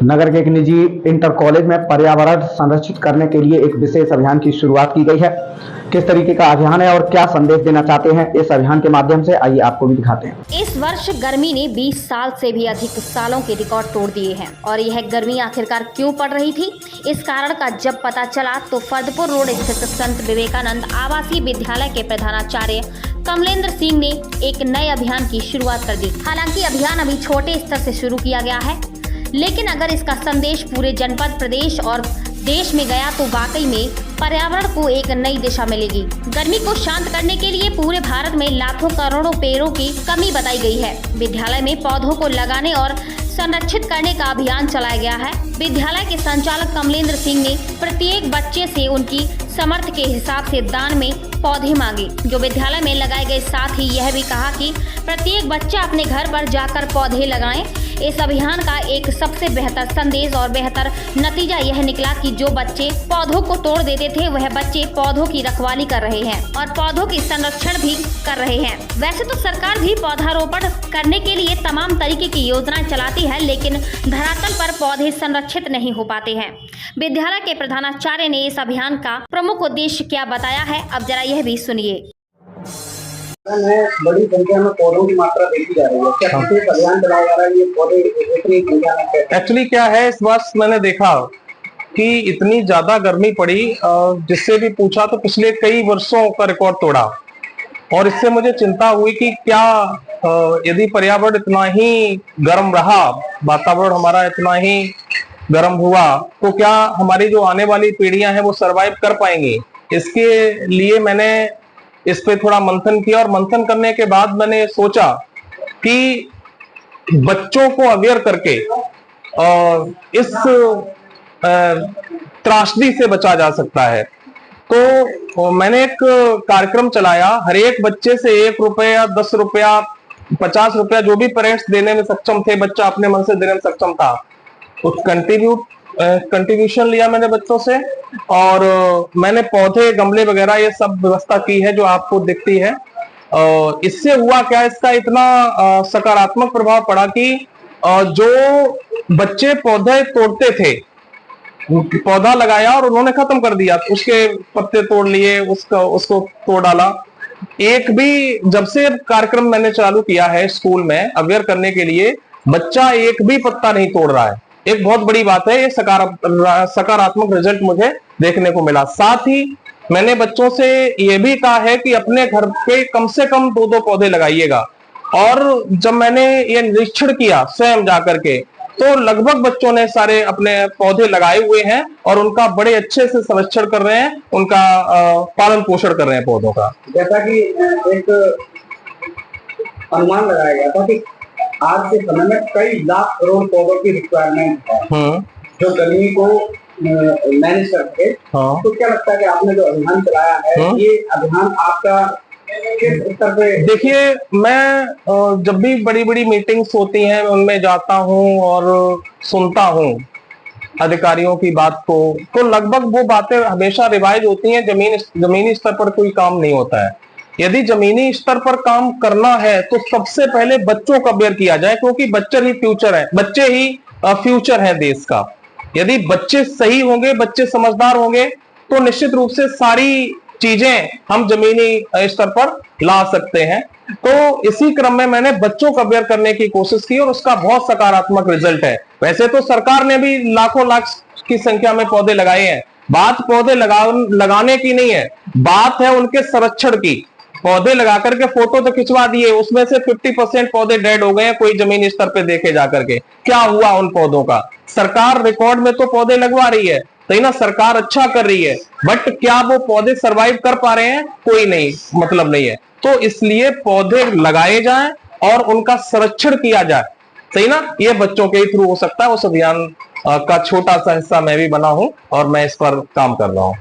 नगर के एक निजी इंटर कॉलेज में पर्यावरण संरक्षित करने के लिए एक विशेष अभियान की शुरुआत की गई है। किस तरीके का अभियान है और क्या संदेश देना चाहते हैं इस अभियान के माध्यम से, आइए आपको भी दिखाते हैं। इस वर्ष गर्मी ने 20 साल से भी अधिक सालों के रिकॉर्ड तोड़ दिए हैं और यह गर्मी आखिरकार क्यों पड़ रही थी, इस कारण का जब पता चला तो फर्दपुर रोड स्थित संत विवेकानंद आवासीय विद्यालय के प्रधानाचार्य कमलेंद्र सिंह ने एक नए अभियान की शुरुआत कर दी। हालांकि अभियान अभी छोटे स्तर से शुरू किया गया है, लेकिन अगर इसका संदेश पूरे जनपद, प्रदेश और देश में गया तो वाकई में पर्यावरण को एक नई दिशा मिलेगी। गर्मी को शांत करने के लिए पूरे भारत में लाखों करोड़ों पेड़ों की कमी बताई गई है। विद्यालय में पौधों को लगाने और संरक्षित करने का अभियान चलाया गया है। विद्यालय के संचालक कमलेंद्र सिंह ने प्रत्येक बच्चे से उनकी समर्थ के हिसाब से दान में पौधे मांगे जो विद्यालय में लगाए गए। साथ ही यह भी कहा कि प्रत्येक बच्चा अपने घर पर जाकर पौधे लगाएं। इस अभियान का एक सबसे बेहतर संदेश और बेहतर नतीजा यह निकला कि जो बच्चे पौधों को तोड़ देते थे वह बच्चे पौधों की रखवाली कर रहे हैं और पौधों की संरक्षण भी कर रहे हैं। वैसे तो सरकार भी पौधारोपण करने के लिए तमाम तरीके की योजनाएं चलाती है, लेकिन धरातल पर पौधे संरक्षित नहीं हो पाते हैं। विद्यालय के प्रधानाचार्य ने इस अभियान का प्रमुख उद्देश्य क्या बताया है, अब जरा यह भी सुनिए। बड़ी संख्या में पौधों की मात्रा देखी जा रही है, क्या विशेष अभियान चलाया जा रहा है? ये पौधे इतनी संख्या में एक्चुअली क्या है, इस वर्ष मैंने देखा कि इतनी ज्यादा गर्मी पड़ी, जिससे भी पूछा तो पिछले कई वर्षों का रिकॉर्ड तोड़ा और इससे मुझे चिंता हुई कि क्या यदि पर्यावरण इतना ही गर्म रहा, वातावरण हमारा इतना ही गर्म हुआ तो क्या हमारी जो आने वाली पीढ़ियां हैं वो सरवाइव कर पाएंगी। इसके लिए मैंने इस पे थोड़ा मंथन किया और मंथन करने के बाद मैंने सोचा कि बच्चों को अवेयर करके इस त्रासदी से बचा जा सकता है। तो मैंने एक कार्यक्रम चलाया, हर एक बच्चे से 1 रुपया, 10 रुपया, 50 रुपया जो भी पेरेंट्स देने में सक्षम थे, बच्चा अपने मन से देने में सक्षम था, उस कंट्रीब्यूशन लिया मैंने बच्चों से और मैंने पौधे, गमले वगैरह ये सब व्यवस्था की है जो आपको दिखती है। इससे हुआ क्या, इसका इतना सकारात्मक प्रभाव पड़ा कि जो बच्चे पौधे तोड़ते थे, पौधा लगाया और उन्होंने खत्म कर दिया, उसके पत्ते तोड़ लिए, उसको तोड़ डाला। एक भी जब से कार्यक्रम मैंने चालू किया है स्कूल में अवेयर करने के लिए, बच्चा एक भी पत्ता नहीं तोड़ रहा है। एक बहुत बड़ी बात है, ये सकारात्मक रिजल्ट मुझे देखने को मिला। साथ ही मैंने बच्चों से ये भी कहा है कि अपने घर पे कम से कम 2-2 पौधे लगाइएगा। और जब मैंने ये निरीक्षण किया स्वयं जाकर के, तो लगभग बच्चों ने सारे अपने पौधे लगाए हुए हैं और उनका बड़े अच्छे से संरक्षण कर रहे हैं, उनका पालन पोषण कर रहे हैं पौधों का। जैसा कि एक अनुमान लगाया गया था कि आज के समय में कई लाख करोड़ पौधों की रिक्वायरमेंट है जो गर्मी को मैनेज करके। तो क्या लगता है कि आपने जो अभियान चलाया है, ये अभियान आपका किस स्तर पे? देखिए, मैं जब भी बड़ी बड़ी मीटिंग्स होती हैं उनमें जाता हूं और सुनता हूं अधिकारियों की बात को, तो लगभग वो बातें हमेशा रिवाइज होती हैं, जमीनी स्तर पर कोई काम नहीं होता है। यदि जमीनी स्तर पर काम करना है तो सबसे पहले बच्चों को अवेयर किया जाए, क्योंकि बच्चे ही फ्यूचर है, बच्चे ही फ्यूचर है देश का। यदि बच्चे सही होंगे, बच्चे समझदार होंगे, तो निश्चित रूप से सारी चीजें हम जमीनी स्तर पर ला सकते हैं। तो इसी क्रम में मैंने बच्चों को अवेयर करने की कोशिश की और उसका बहुत सकारात्मक रिजल्ट है। वैसे तो सरकार ने भी लाखों लाख की संख्या में पौधे लगाए हैं। बात पौधे लगाने की नहीं है, बात है उनके संरक्षण की। पौधे लगा करके फोटो तो खिंचवा दिए, उसमें से 50% पौधे डेड हो गए हैं। कोई जमीनी स्तर पे देखे जाकर के क्या हुआ उन पौधों का? सरकार रिकॉर्ड में तो पौधे लगवा रही है, सही ना, सरकार अच्छा कर रही है, बट क्या वो पौधे सरवाइव कर पा रहे हैं? कोई नहीं, मतलब नहीं है। तो इसलिए पौधे लगाए जाएं और उनका संरक्षण किया जाए, सही ना। ये बच्चों के थ्रू हो सकता है। उस अभियान का छोटा सा हिस्सा मैं भी बना हूं और मैं इस पर काम कर रहा हूं।